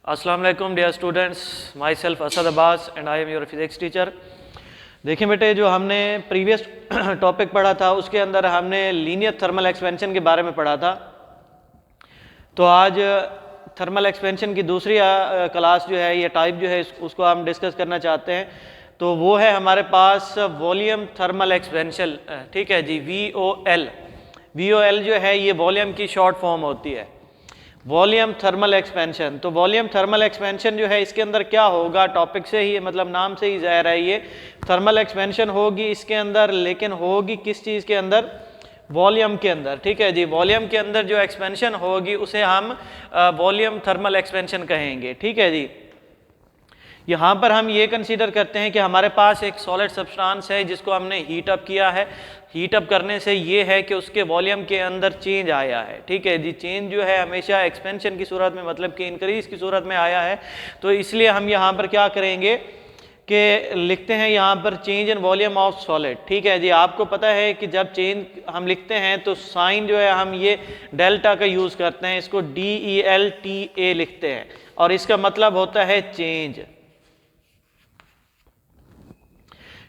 अस्सलाम वालेकुम dear students, myself Asad Abbas and I am your physics teacher. देखिए बेटे, जो हमने प्रीवियस टॉपिक पढ़ा था उसके अंदर हमने लीनियर थर्मल एक्सपेंशन के बारे में पढ़ा था। तो आज थर्मल एक्सपेंशन की दूसरी क्लास जो है, ये टाइप जो है, उसको हम डिस्कस करना चाहते हैं। तो वो है हमारे पास वॉल्यूम थर्मल एक्सपेंशन। ठीक है जी, VOL। VOL जो है ये वॉल्यूम की शॉर्ट फॉर्म होती है, वॉल्यूम थर्मल एक्सपेंशन। तो वॉल्यूम थर्मल एक्सपेंशन जो है इसके अंदर क्या होगा, टॉपिक से ही मतलब नाम से ही ज़ाहिर है ये थर्मल एक्सपेंशन होगी इसके अंदर, लेकिन होगी किस चीज़ के अंदर? वॉल्यूम के अंदर। ठीक है जी, वॉल्यूम के अंदर जो एक्सपेंशन होगी उसे हम वॉल्यूम थर्मल एक्सपेंशन कहेंगे। ठीक है जी, यहाँ पर हम ये कंसीडर करते हैं कि हमारे पास एक सॉलिड सब्सटेंस है जिसको हमने हीट अप किया है। हीट अप करने से ये है कि उसके वॉल्यूम के अंदर चेंज आया है। ठीक है जी, चेंज जो है हमेशा एक्सपेंशन की सूरत में, मतलब कि इंक्रीज की सूरत में आया है। तो इसलिए हम यहाँ पर क्या करेंगे कि लिखते हैं यहाँ पर change in volume of solid. ठीक है जी, आपको पता है कि जब चेंज हम लिखते हैं तो साइन जो है हम ये डेल्टा का यूज़ करते हैं, इसको DELTA लिखते हैं और इसका मतलब होता है चेंज।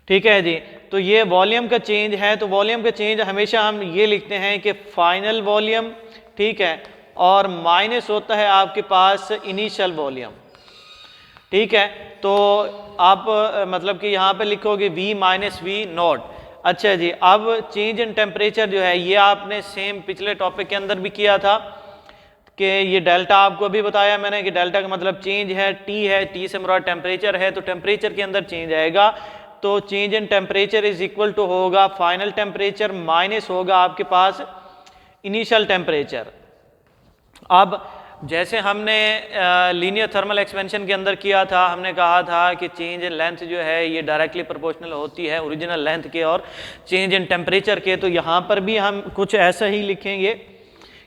ठीक है जी, तो ये वॉल्यूम का चेंज है। तो वॉल्यूम का चेंज हमेशा हम ये लिखते हैं कि फाइनल वॉल्यूम, ठीक है, और माइनस होता है आपके पास इनिशियल वॉल्यूम। ठीक है, तो आप मतलब कि यहाँ पे लिखोगे V माइनस V नॉट। अच्छा जी, अब चेंज इन टेम्परेचर जो है ये आपने सेम पिछले टॉपिक के अंदर भी किया था कि ये डेल्टा आपको अभी बताया मैंने कि डेल्टा का मतलब चेंज है, T है, T से मुराद टेम्परेचर है, तो टेम्परेचर के अंदर चेंज आएगा। तो change in temperature is equal to होगा फाइनल टेम्परेचर माइनस होगा आपके पास इनिशियल टेम्परेचर। अब जैसे हमने लीनियर थर्मल एक्सपेंशन के अंदर किया था, हमने कहा था कि चेंज इन लेंथ जो है ये डायरेक्टली प्रोपोर्शनल होती है ओरिजिनल लेंथ के और चेंज इन टेम्परेचर के। तो यहाँ पर भी हम कुछ ऐसा ही लिखेंगे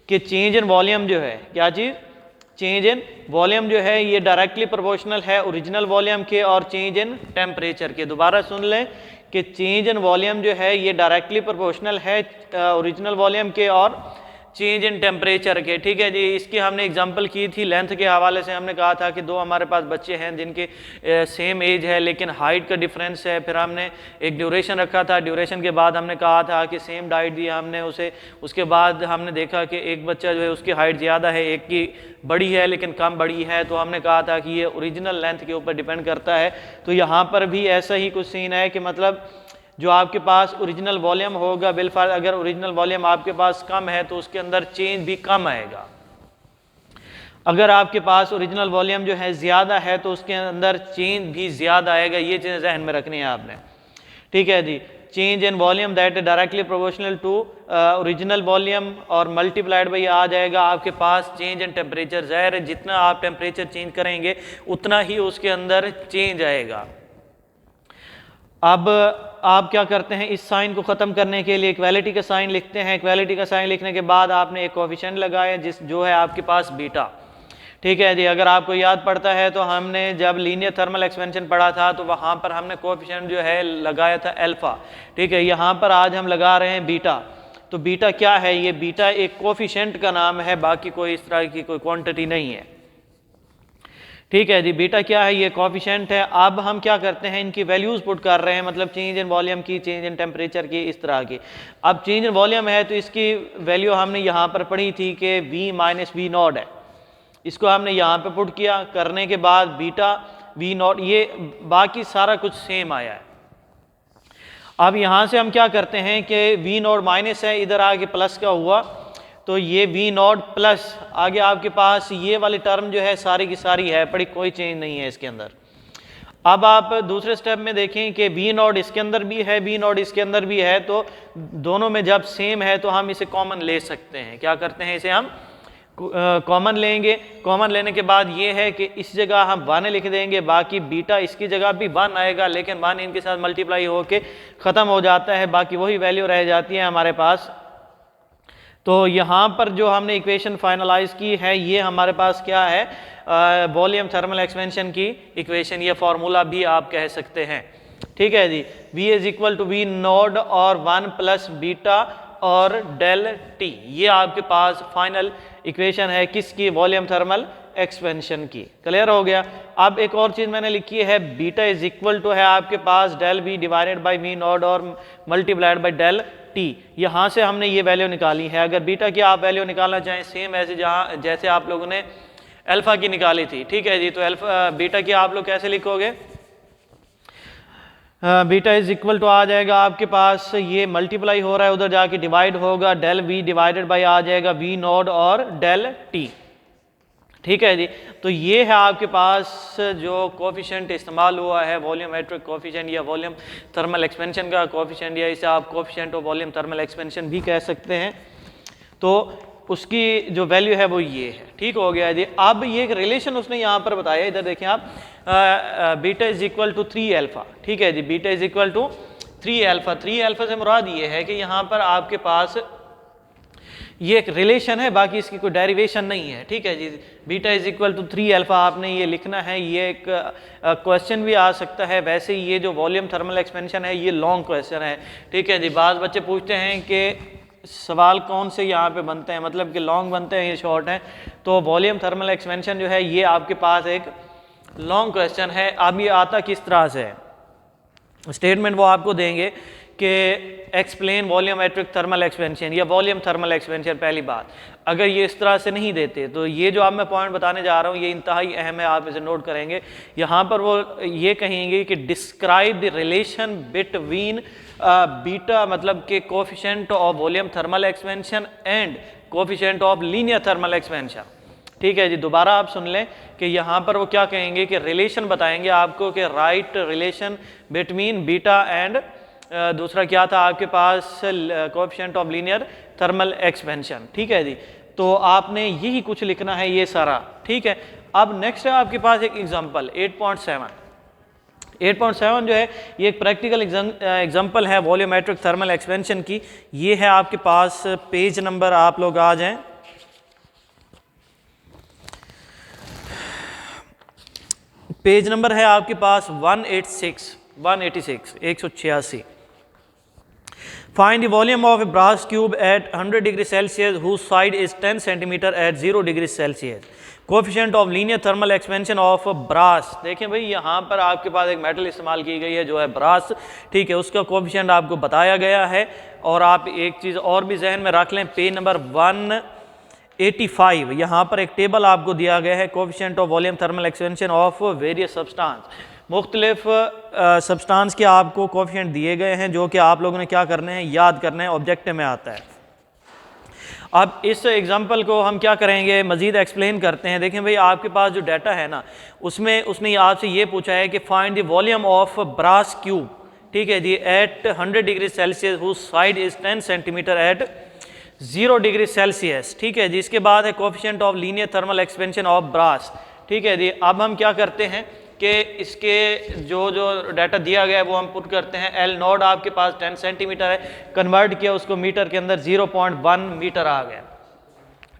कि चेंज इन वॉल्यूम जो है, क्या चीज़? चेंज इन वॉल्यूम जो है ये डायरेक्टली प्रोपोर्शनल है ओरिजिनल वॉल्यूम के और चेंज इन टेम्परेचर के। दोबारा सुन लें कि चेंज इन वॉल्यूम जो है ये डायरेक्टली प्रोपोर्शनल है ओरिजिनल वॉल्यूम के और चेंज इन टेम्परेचर के। ठीक है जी, इसकी हमने एग्जांपल की थी लेंथ के हवाले से। हमने कहा था कि दो हमारे पास बच्चे हैं जिनके सेम एज है लेकिन हाइट का डिफरेंस है। फिर हमने एक ड्यूरेशन रखा था, ड्यूरेशन के बाद हमने कहा था कि सेम डाइट दिया हमने उसे। उसके बाद हमने देखा कि एक बच्चा जो है उसकी हाइट ज़्यादा है, एक की बड़ी है लेकिन कम बड़ी है, तो हमने कहा था कि ये ओरिजिनल लेंथ के ऊपर डिपेंड करता है। तो यहाँ पर भी ऐसा ही कुछ सीन है कि मतलब जो आपके पास ओरिजिनल वॉल्यूम होगा, बिलफार अगर ओरिजिनल वॉल्यूम आपके पास कम है तो उसके अंदर चेंज भी कम आएगा। अगर आपके पास ओरिजिनल वॉल्यूम जो है ज़्यादा है तो उसके अंदर चेंज भी ज़्यादा आएगा। ये चीज़ जहन में रखनी है आपने। ठीक है जी, change in volume that is directly proportional to original volume और मल्टीप्लाइड बाई आ जाएगा आपके पास चेंज इन टेम्परेचर। ज़ाहिर है जितना आप टेम्परेचर चेंज करेंगे उतना ही उसके अंदर चेंज आएगा। अब आप क्या करते हैं, इस साइन को ख़त्म करने के लिए इक्वालिटी का साइन लिखते हैं। इक्वालिटी का साइन लिखने के बाद आपने एक कोफिशिएंट लगाया जो है आपके पास बीटा। ठीक है जी, अगर आपको याद पड़ता है तो हमने जब लीनियर थर्मल एक्सपेंशन पढ़ा था तो वहाँ पर हमने कोफिशिएंट जो है लगाया था अल्फ़ा। ठीक है, यहाँ पर आज हम लगा रहे हैं बीटा। तो बीटा क्या है? ये बीटा एक कोफिशिएंट का नाम है, बाकी कोई इस तरह की कोई क्वांटिटी नहीं है। ठीक है जी, बीटा क्या है? ये कोफिशिएंट है। अब हम क्या करते हैं, इनकी वैल्यूज़ पुट कर रहे हैं, मतलब चेंज इन वॉल्यूम की, चेंज इन टेम्परेचर की, इस तरह की। अब चेंज इन वॉल्यूम है तो इसकी वैल्यू हमने यहाँ पर पढ़ी थी कि V माइनस V नॉट है। इसको हमने यहाँ पे पुट किया, करने के बाद बीटा V नॉट, ये बाकी सारा कुछ सेम आया है। अब यहाँ से हम क्या करते हैं कि V नॉट माइनस है, इधर आके प्लस का हुआ, तो ये V नॉट प्लस आगे आपके पास ये वाली टर्म जो है सारी की सारी है पड़ी, कोई चेंज नहीं है इसके अंदर। अब आप दूसरे स्टेप में देखें कि V नॉट इसके अंदर भी है, V नॉट इसके अंदर भी है, तो दोनों में जब सेम है तो हम इसे कॉमन ले सकते हैं। क्या करते हैं, इसे हम कॉमन लेंगे। कॉमन लेने के बाद ये है कि इस जगह हम 1 लिख देंगे, बाकी बीटा इसकी जगह भी 1 आएगा, लेकिन 1 इनके साथ मल्टीप्लाई होके ख़त्म हो जाता है, बाकी वही वैल्यू रह जाती है हमारे पास। तो यहाँ पर जो हमने इक्वेशन फाइनलाइज की है ये हमारे पास क्या है, वॉल्यूम थर्मल एक्सपेंशन की इक्वेशन, ये फार्मूला भी आप कह सकते हैं। ठीक है जी, V is equal to V naught और 1 प्लस बीटा और डेल T, ये आपके पास फाइनल इक्वेशन है किसकी? वॉल्यूम थर्मल एक्सपेंशन की। क्लियर हो गया। अब एक और चीज़ मैंने लिखी है, बीटा इज इक्वल टू है आपके पास del V divided by V naught और मल्टीप्लाइड बाई डेल टी। यहाँ से हमने ये वैल्यू निकाली है। अगर बीटा की आप वैल्यू निकालना चाहें सेम ऐसे जैसे आप लोगों ने अल्फा की निकाली थी, ठीक है जी, तो अल्फा बीटा की आप लोग कैसे लिखोगे, बीटा इज इक्वल टू आ जाएगा आपके पास, ये मल्टीप्लाई हो रहा है उधर जाके डिवाइड होगा, डेल वी डिवाइडेड बाई आ जाएगा वी नॉट और डेल टी। ठीक है जी, तो ये है आपके पास जो कोफिशिएंट इस्तेमाल हुआ है, वॉल्यूमेट्रिक कोफिशिएंट या वॉल्यूम थर्मल एक्सपेंशन का कोफिशिएंट, या इसे आप coefficient of volume thermal expansion भी कह सकते हैं। तो उसकी जो वैल्यू है वो ये है। ठीक हो गया जी। अब ये एक रिलेशन उसने यहाँ पर बताया, इधर देखें आप, beta is equal to 3 alpha. ठीक है जी, beta is equal to 3 alpha. 3 alpha से मुराद ये है कि यहाँ पर आपके पास ये एक रिलेशन है, बाकी इसकी कोई डेरिवेशन नहीं है। ठीक है जी, beta is equal to 3 alpha आपने ये लिखना है। ये एक क्वेश्चन भी आ सकता है। वैसे ये जो वॉल्यूम थर्मल एक्सपेंशन है ये लॉन्ग क्वेश्चन है। ठीक है जी, बाद बच्चे पूछते हैं कि सवाल कौन से यहाँ पे बनते हैं, मतलब कि लॉन्ग बनते हैं, ये शॉर्ट हैं। तो वॉल्यूम थर्मल एक्सपेंशन जो है ये आपके पास एक लॉन्ग क्वेश्चन है। अब ये आता किस तरह से है, स्टेटमेंट वो आपको देंगे कि एक्सप्लेन वॉल्यूमेट्रिक थर्मल एक्सपेंशन या वॉल्यूम थर्मल एक्सपेंशन। पहली बात, अगर ये इस तरह से नहीं देते तो ये जो आप मैं पॉइंट बताने जा रहा हूँ ये इंतहाई अहम है, आप इसे नोट करेंगे। यहाँ पर वो ये कहेंगे कि describe the relation between beta, मतलब कि coefficient of volume thermal expansion and coefficient of linear thermal expansion. ठीक है जी, दोबारा आप सुन लें कि यहाँ पर वो क्या कहेंगे कि रिलेशन बताएंगे आपको कि right relation between beta and दूसरा क्या था आपके पास, coefficient of linear thermal expansion. ठीक है जी, तो आपने यही कुछ लिखना है ये सारा। ठीक है, अब नेक्स्ट है आपके पास एक एग्जांपल 8.7। 8.7 जो है ये एक प्रैक्टिकल एग्जांपल है वॉल्यूमेट्रिक थर्मल एक्सपेंशन की। ये है आपके पास, पेज नंबर आप लोग आ जाएं, पेज नंबर है आपके पास 186। Find the volume of a brass cube at 100 degrees Celsius whose side is 10 centimeter at 0 degrees Celsius. Coefficient of linear thermal expansion of brass। देखें भाई यहाँ पर आपके पास एक मेटल इस्तेमाल की गई है जो है ब्रास। ठीक है, उसका कोएफिशिएंट आपको बताया गया है। और आप एक चीज़ और भी जहन में रख लें, पेज नंबर 185 यहाँ पर एक टेबल आपको दिया गया है, coefficient of volume thermal expansion of various substance. मुख्तलिफ सब्सटेंस के आपको कोएफिशिएंट दिए गए हैं जो कि आप लोगों ने क्या करने हैं, याद करना है, ऑब्जेक्टिव में आता है। अब इस एग्जांपल को हम क्या करेंगे, मजीद एक्सप्लेन करते हैं। देखें भाई आपके पास जो डाटा है ना, उसमें उसने आपसे ये पूछा है कि find the volume of brass cube. ठीक है जी, at 100 degree Celsius whose side is 10 centimetre at 0 degree Celsius. ठीक है जी, इसके बाद है coefficient of linear thermal expansion of brass. ठीक है जी, अब हम क्या करते हैं कि इसके जो डाटा दिया गया है वो हम पुट करते हैं। एल नॉट आपके पास 10 सेंटीमीटर है, कन्वर्ट किया उसको मीटर के अंदर, 0.1 मीटर आ गया।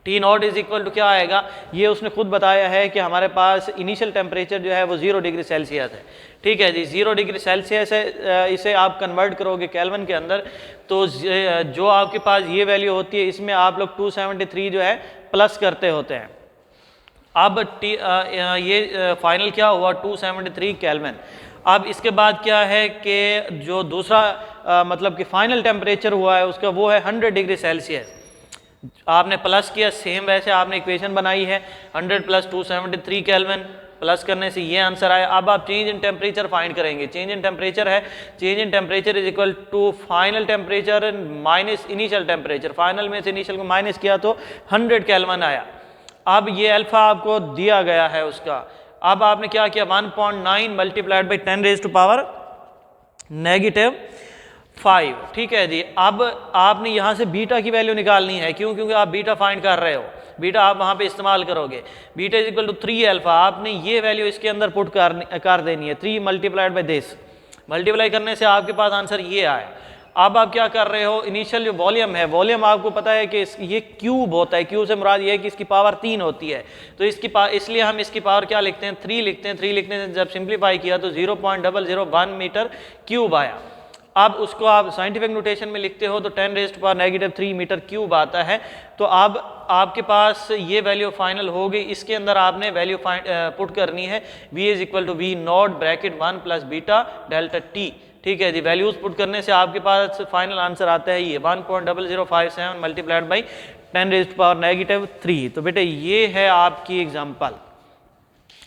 T naught is equal to क्या आएगा, ये उसने खुद बताया है कि हमारे पास इनिशियल टेम्परेचर जो है वो 0 डिग्री सेल्सियस है। ठीक है जी, 0 डिग्री सेल्सियस है, इसे आप कन्वर्ट करोगे केल्विन के अंदर तो जो आपके पास ये वैल्यू होती है इसमें आप लोग 273 जो है प्लस करते होते हैं। अब ये फाइनल क्या हुआ, 273 केल्विन। अब इसके बाद क्या है कि जो दूसरा मतलब कि फाइनल टेम्परेचर हुआ है उसका वो है 100 डिग्री सेल्सियस। आपने प्लस किया, सेम वैसे आपने इक्वेशन बनाई है, 100 प्लस 273 केल्विन, प्लस करने से ये आंसर आया। अब आप चेंज इन टेम्परेचर फाइंड करेंगे। चेंज इन टेम्परेचर है, change in temperature is equal to final temperature minus initial temperature. Final में से इनिशियल को माइनस किया तो 100 केल्विन आया। अब ये अल्फा आपको दिया गया है उसका। अब आपने क्या किया, 1.9 multiplied by 10 raise to power -5। ठीक है जी, अब आपने यहाँ से बीटा की वैल्यू निकालनी है। क्यों? क्योंकि आप बीटा फाइंड कर रहे हो, बीटा आप वहाँ पे इस्तेमाल करोगे। Beta is equal to 3 alpha, आपने ये वैल्यू इसके अंदर पुट कर देनी है। 3 मल्टीप्लाइड बाई दिस, मल्टीप्लाई करने से आपके पास आंसर ये आया। अब आप क्या कर रहे हो, इनिशियल जो वॉल्यूम है, वॉल्यूम आपको पता है कि ये क्यूब होता है। क्यूब से मुराद ये है कि इसकी पावर 3 होती है, तो इसकी इसलिए हम इसकी पावर क्या लिखते हैं, 3 लिखते हैं। 3 लिखने से जब सिंप्लीफाई किया तो 0.001 मीटर क्यूब आया। अब उसको आप साइंटिफिक नोटेशन में लिखते हो तो 10⁻³ मीटर क्यूब आता है। तो अब आपके पास ये वैल्यू फाइनल हो गई, इसके अंदर आपने वैल्यू पुट करनी है v is equal to v naught bracket 1 plus beta delta t. ठीक है जी, वैल्यूज पुट करने से आपके पास फाइनल आंसर आता है ये 1.0057 मल्टीप्लाइड बाई 10⁻³ तो बेटे ये है आपकी एग्जाम्पल।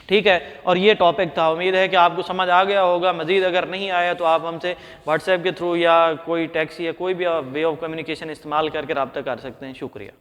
ठीक है, और ये टॉपिक था। उम्मीद है कि आपको समझ आ गया होगा। मजीद अगर नहीं आया तो आप हमसे व्हाट्सएप के थ्रू या कोई टैक्सी या कोई भी वे ऑफ कम्युनिकेशन इस्तेमाल करके रब्ता कर सकते हैं। शुक्रिया।